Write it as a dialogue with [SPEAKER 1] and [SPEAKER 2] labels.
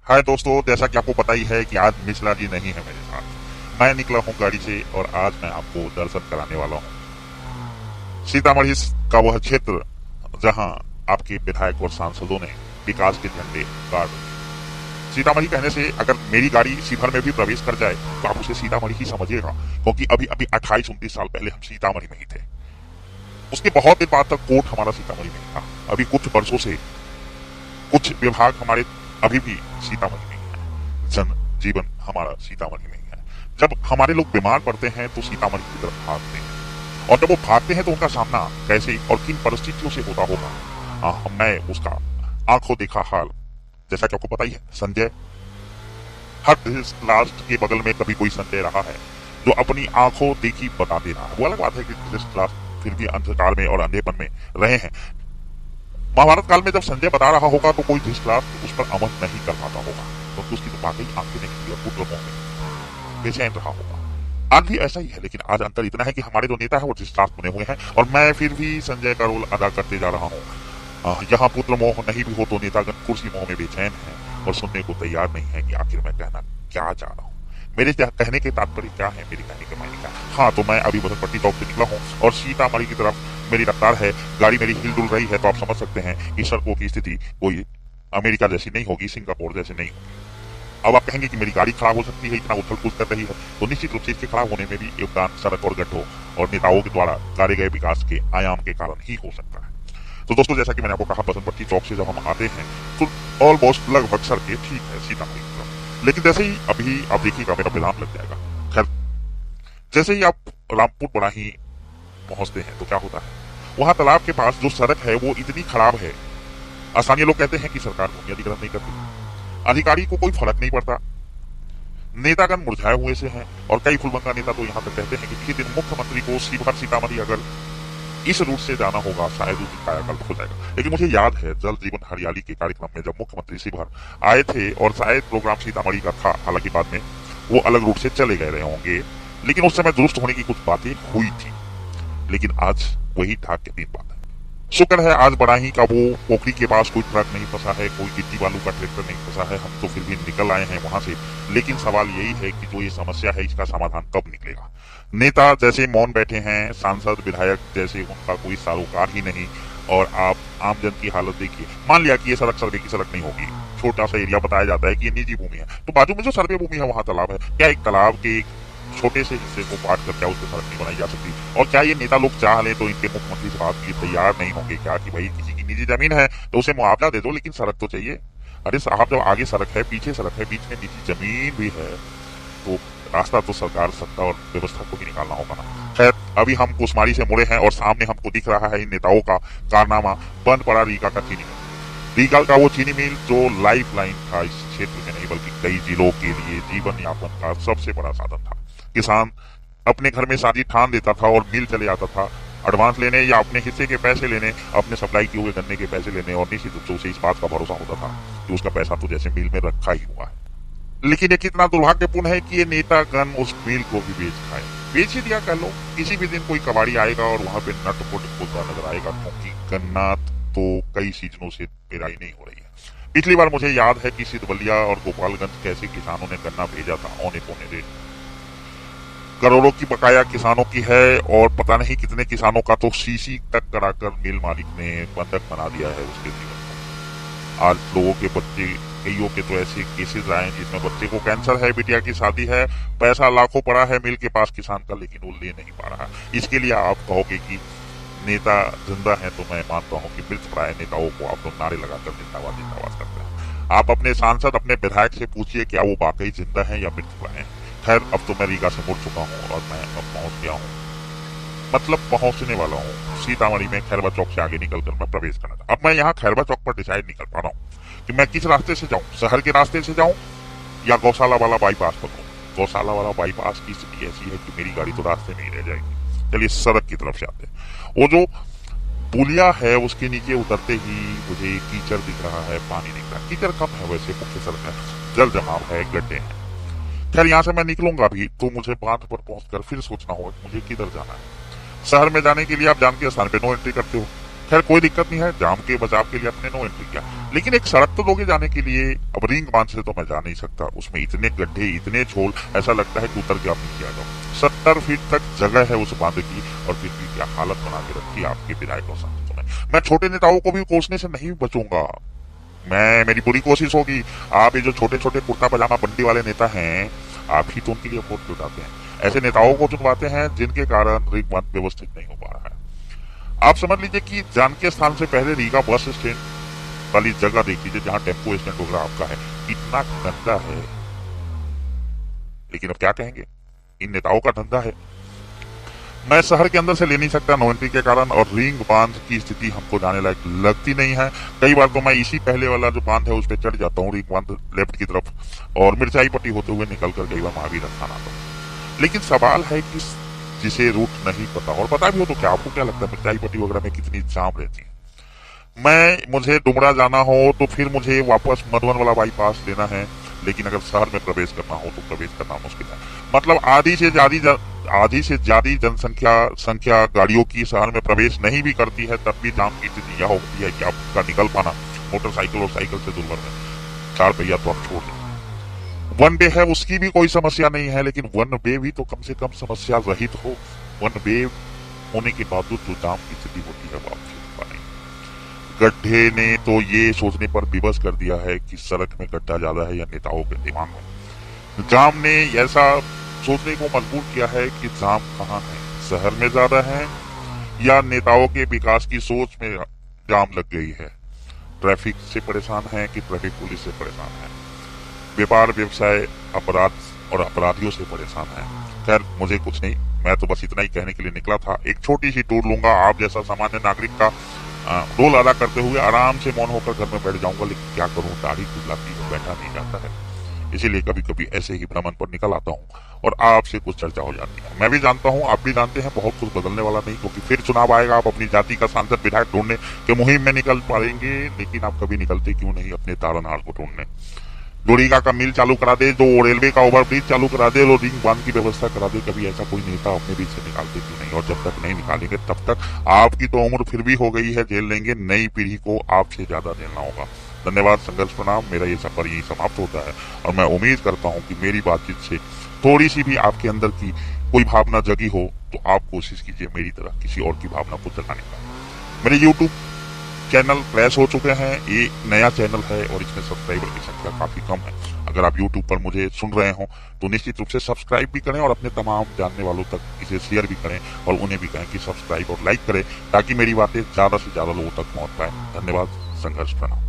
[SPEAKER 1] हाय दोस्तों, जैसा कि आपको पता ही है कि आज मिश्रा जी नहीं है मेरे साथ। मैं निकला हूँ गाड़ी से और आज मैं आपको दर्शन कराने वाला हूँ सीतामढ़ी का वह क्षेत्र जहाँ आपके विधायक और सांसदों ने विकास के झंडे गाड़ दिए। सीतामढ़ी कहने से अगर मेरी गाड़ी शिवहर में भी प्रवेश कर जाए तो आप उसे सीतामढ़ी ही समझिएगा, क्योंकि अभी अभी 28-29 साल पहले हम सीतामढ़ी में ही थे। उसके बहुत दिन बाद तक कोर्ट हमारा सीतामढ़ी में ही था। अभी कुछ वर्षों से कुछ विभाग हमारे अभी भी सीतामढ़ी में ही है। जन जीवन हमारा सीतामढ़ी में ही है। जब हमारे लोग बीमार पड़ते हैं तो सीतामढ़ी की तरफ भागते हैं, और जब वो भागते हैं तो उनका सामना कैसे और किन परिस्थितियों से होता होगा, मैं उसका आंखों देखा हाल, जैसा कि आपको पता ही है। संजय, हर लास्ट के बगल में कभी कोई संजय रहा है जो अपनी आंखों देखी बता दे रहा है। वो अलग बात है कि लास्ट फिर भी अंधकार में और अंधेपन में रहे हैं। महाभारत काल में जब संजय बता रहा होगा तो कोई धृतराष्ट्र उस पर अमल नहीं कर पाता होगा, क्योंकि उसकी तो वाकई आंखें नहीं थी और पुत्र मोह में बेचैन रहा होगा। आज भी ऐसा ही है, लेकिन आज अंतर इतना है कि हमारे जो नेता है वो धृतराष्ट्र बने हुए हैं और मैं फिर भी संजय का रोल अदा करते जा रहा हूँ। यहाँ पुत्र मोह नहीं भी हो तो नेतागण कुर्सी मोह में बेचैन है और सुनने को तैयार नहीं है कि आखिर मैं कहना क्या चाह रहा हूँ, मेरे कहने के तात्पर्य क्या है, मेरे कहने के मायने क्या। हाँ, तो मैं अभी बसंतपट्टी चौक से निकला हूँ और सीतामढ़ी की तरफ मेरी रफ्तार है। गाड़ी मेरी हिल डुल रही है, तो आप समझ सकते हैं कि सड़कों की स्थिति कोई अमेरिका जैसी नहीं होगी, सिंगापुर जैसी नहीं होगी। अब आप कहेंगे कि मेरी गाड़ी खराब हो सकती है, इतना उछल कूद कर रही है, तो निश्चित रूप से इसके खराब होने में भी योगदान सड़क और गड्ढों और नेताओं के द्वारा करे गए विकास के आयाम के कारण ही हो सकता है। तो दोस्तों, जैसा कि मैंने आपको कहा, बसंतपट्टी चौक से जब हम आते हैं तो ऑलमोस्ट लगभग सड़कें ठीक है सीतामढ़ी की तरफ, लेकिन जैसे ही अभी आप देखिएगा मेरा विराम लग जाएगा। खैर, जैसे ही आप रामपुर बड़ाही पहुंचते हैं तो क्या होता है, वहां तालाब के पास जो सड़क है वो इतनी खराब है। स्थानीय लोग कहते हैं कि सरकार भूमि अधिग्रहण नहीं करती, अधिकारी को कोई फर्क नहीं पड़ता, नेतागण मुरझाए हुए से हैं, और कई फुलबंगा नेता तो यहाँ तक कहते हैं कि किसी दिन मुख्यमंत्री को शिवहर सीतामढ़ी अगर इस रूट से जाना होगा शायद उस दिन कायाकल्प हो जाएगा। लेकिन मुझे याद है जल जीवन हरियाली के कार्यक्रम में जब मुख्यमंत्री शिवहर आए थे और शायद प्रोग्राम सीतामढ़ी का था, हालांकि बाद में वो अलग रूट से चले गए रहे होंगे, लेकिन उस समय दुरुस्त होने की कुछ बातें हुई थी। लेकिन आज वही ठाक के दिन बात है। शुक्र है आज बड़ाही का वो पोखरी के पास कोई ट्रक नहीं फंसा है, कोई गिट्टी बालू का ट्रैक्टर नहीं फंसा है, हम तो फिर भी निकल आए हैं वहां से। लेकिन सवाल यही है कि जो ये समस्या है इसका समाधान कब निकलेगा। नेता जैसे मौन बैठे हैं, सांसद विधायक जैसे उनका कोई सरोकार ही नहीं, और आप आमजन की हालत देखिए। मान लिया कि ये सड़क सर्वे की सड़क नहीं होगी, छोटा सा एरिया बताया जाता है कि ये निजी भूमि है, तो बाजू में जो सर्वे भूमि है वहां तालाब है, क्या एक तालाब के छोटे से हिस्से को काट कर क्या उसकी सड़क नहीं बनाई जा सकती? और क्या ये नेता लोग चाह ले तो इनके मुख्यमंत्री से बात की तैयार नहीं होंगे क्या कि भाई किसी की निजी जमीन है तो उसे मुआवजा दे दो, लेकिन सड़क तो चाहिए। अरे साहब, जब आगे सड़क है, पीछे सड़क है, बीच में निजी जमीन भी है, तो रास्ता तो सरकार, सत्ता और व्यवस्था को भी निकालना होगा ना। खैर, अभी हम कुसमारी से मुड़े हैं और सामने हमको दिख रहा है इन नेताओं का कारनामा, बंद पड़ा रीगा का चीनी मिल। रीगा का वो चीनी मिल जो लाइफ लाइन था इस क्षेत्र में नहीं बल्कि कई जिलों के लिए जीवन यापन का सबसे बड़ा साधन था। किसान अपने घर में शादी ठान देता था और मिल चले आता था एडवांस लेने या अपने हिस्से के पैसे लेने, अपने सप्लाई किए हुए गन्ने के पैसे लेने, और निश्चित रूप से उसे इस बात का भरोसा होता था कि उसका पैसा तो जैसे मिल में रखा ही हुआ है। लेकिन ये कितना दुर्भाग्यपूर्ण है कि ये नेतागण उस मिल को भी बेच खाए। बेच ही दिया कह लो, किसी भी दिन कोई कबाड़ी आएगा और वहां पे नट पुट खुलता नजर आएगा, क्योंकि गन्ना तो कई सीजनों से पेराई नहीं हो रही है। पिछली बार मुझे याद है कि सिद्धबलिया और गोपालगंज कैसे किसानों ने गन्ना भेजा था औने पौने रेट, करोड़ों की बकाया किसानों की है, और पता नहीं कितने किसानों का तो सीसी तक कराकर मिल मालिक ने बंधक बना दिया है उसके जीवन को। आज लोगों के बच्चे, कईयों के तो ऐसे केसेस आए जिसमें बच्चे को कैंसर है, बिटिया की शादी है, पैसा लाखों पड़ा है मिल के पास किसान का, लेकिन वो ले नहीं पा रहा। इसके लिए आप कहोगे कि नेता जिंदा है, तो मैं मानता हूँ कि मृत प्राय नेताओं को आप लोग नारे लगाकर जिंदाबाद जिंदाबाद करते हैं। आप अपने सांसद, अपने विधायक से पूछिए क्या वो वाकई जिंदा है या मृत प्राय है। खैर, अब तो मैं रीगा से मुड़ चुका हूँ और मैं अब पहुंच गया हूँ, मतलब पहुंचने वाला हूँ सीतामढ़ी में। खैरवा चौक से आगे निकलकर मैं प्रवेश करना था। अब मैं यहाँ खैरवा चौक पर डिसाइड नहीं कर पा रहा हूँ कि मैं किस रास्ते से जाऊँ, शहर के रास्ते से जाऊँ या गौशाला वाला बाईपास पकड़ूं। गौशाला वाला बाईपास की स्थिति ऐसी है कि मेरी गाड़ी तो रास्ते में ही रह जाएगी। चलिए सड़क की तरफ से आते हैं। वो जो पुलिया है उसके नीचे उतरते ही मुझे कीचड़ दिख रहा है, पानी दिख रहा है। कीचड़ कम है वैसे, मुख्य सड़क है, जल जमाव है, गड्ढे हैं। खैर, यहाँ से मैं निकलूंगा भी तो मुझे बांध पर पहुंचकर फिर सोचना होगा कि मुझे किधर जाना है। शहर में जाने के लिए आप जानते हैं स्थान पे नो एंट्री करते हो, खैर कोई दिक्कत नहीं है, जाम के बचाव के लिए अपने नो एंट्री किया, लेकिन एक सड़क तो दोगे जाने के लिए। अब रिंग बांध से तो मैं जा नहीं सकता, उसमें इतने गड्ढे, इतने झोल, ऐसा लगता है कि उतर के आप नीचे आ जाओ। 70 फीट तक जगह है उस बांध की, और फिर भी क्या हालत बना के रखी है आपके विधायक और सांसदों ने। मैं छोटे नेताओं को भी कोसने से नहीं बचूंगा। मेरी पूरी कोशिश होगी। आप ये जो छोटे छोटे कुर्ता पजामा बंडी वाले नेता हैं, आप ही तो उनके लिए वोट जुटाते हैं। ऐसे नेताओं को चुनवाते हैं जिनके कारण रिंग बांध व्यवस्थित नहीं हो पा रहा है। आप समझ लीजिए कि जानकी स्थान से पहले रीगा बस स्टैंड वाली जगह देख लीजिए, जहां टेम्पो स्टैंड वगैरह आपका है, इतना गंदा है। लेकिन अब क्या कहेंगे, इन नेताओं का धंधा है। मैं शहर के अंदर से ले नहीं सकता नो एंट्री के कारण, और रिंग बांध की स्थिति हमको जाने लायक लगती नहीं है। कई बार तो मैं इसी पहले वाला जो बांध है उस पर चढ़ जाता हूँ, रिंग बांध लेफ्ट की तरफ, और मिर्चाई पट्टी होते हुए निकल कर कई बार महावीर स्थान आता हूँ। लेकिन सवाल है कि जिसे रूट नहीं पता, और पता भी हो तो क्या, आपको क्या लगता है मिर्चाई पट्टी वगैरह में कितनी जाम रहती है। मुझे डुमरा जाना हो तो फिर मुझे वापस मधुबन वाला बाईपास लेना है, लेकिन अगर शहर में प्रवेश करना हो तो प्रवेश करना मुश्किल है। मतलब आधी से ज्यादा संख्या गाड़ियों की शहर में प्रवेश नहीं भी करती है, तब भी जाम की स्थिति यह होती है कि आपका निकल पाना मोटरसाइकिल और साइकिल से दुर्लभ है। 4 पहिया तो आप छोड़ दें। वन वे है उसकी भी कोई समस्या नहीं है, लेकिन वन वे भी तो कम से कम समस्या रहित हो। वन वे होने के बावजूद जो जाम की स्थिति होती है वो आप झेल पा नहीं। गड्ढे ने तो ये सोचने पर विवश कर दिया है कि सड़क में गड्ढा ज्यादा है या नेताओं के दिमाग में। जाम ने ऐसा सोचने को मजबूर किया है कि जाम कहाँ है, शहर में ज्यादा है या नेताओं के विकास की सोच में जाम लग गई है। ट्रैफिक से परेशान है कि ट्रैफिक पुलिस से परेशान है, व्यापार व्यवसाय अपराध और अपराधियों से परेशान है। खैर मुझे कुछ नहीं, मैं तो बस इतना ही कहने के लिए निकला था। एक छोटी सी टूर लूंगा, आप जैसा सामान्य नागरिक का रोल अदा करते हुए आराम से मौन होकर घर में बैठ जाऊंगा। लेकिन क्या करूं, दाढ़ी खुजलाती है, बैठा नहीं जाता है, इसीलिए कभी कभी ऐसे ही भ्रमण पर निकल आता हूँ और आपसे कुछ चर्चा हो जाती है। मैं भी जानता हूँ, आप भी जानते हैं, बहुत कुछ बदलने वाला नहीं, क्योंकि फिर चुनाव आएगा। आप अपनी जाति का सांसद विधायक ढूंढने के मुहिम में निकल पाएंगे, लेकिन आप कभी निकलते क्यों नहीं अपने तारनहार को ढूंढने। जोड़ीगा का मिल चालू करा दे, जो रेलवे का ओवरब्रिज चालू करा दे, और रिंग बांध की व्यवस्था करा दे। कभी ऐसा कोई नेता अपने बीच से निकालते क्यों नहीं, और जब तक नहीं निकालेंगे तब तक आपकी तो उम्र फिर भी हो गई है, झेल लेंगे। नई पीढ़ी को आपसे ज्यादा झेलना होगा। धन्यवाद, संघर्ष प्रणाम। मेरा ये सफर यही समाप्त होता है, और मैं उम्मीद करता हूँ कि मेरी बातचीत से थोड़ी सी भी आपके अंदर की कोई भावना जगी हो, तो आप कोशिश कीजिए मेरी तरह किसी और की भावना को जगाने का। मेरे यूट्यूब चैनल क्रैश हो चुके हैं, ये नया चैनल है और इसमें सब्सक्राइबर की संख्या काफी कम है। अगर आप YouTube पर मुझे सुन रहे हो तो निश्चित रूप से सब्सक्राइब भी करें, और अपने तमाम जानने वालों तक इसे शेयर भी करें, और उन्हें भी कहें कि सब्सक्राइब और लाइक करें, ताकि मेरी बातें ज्यादा से ज्यादा लोगों तक पहुंच पाए। धन्यवाद, संघर्ष प्रणाम।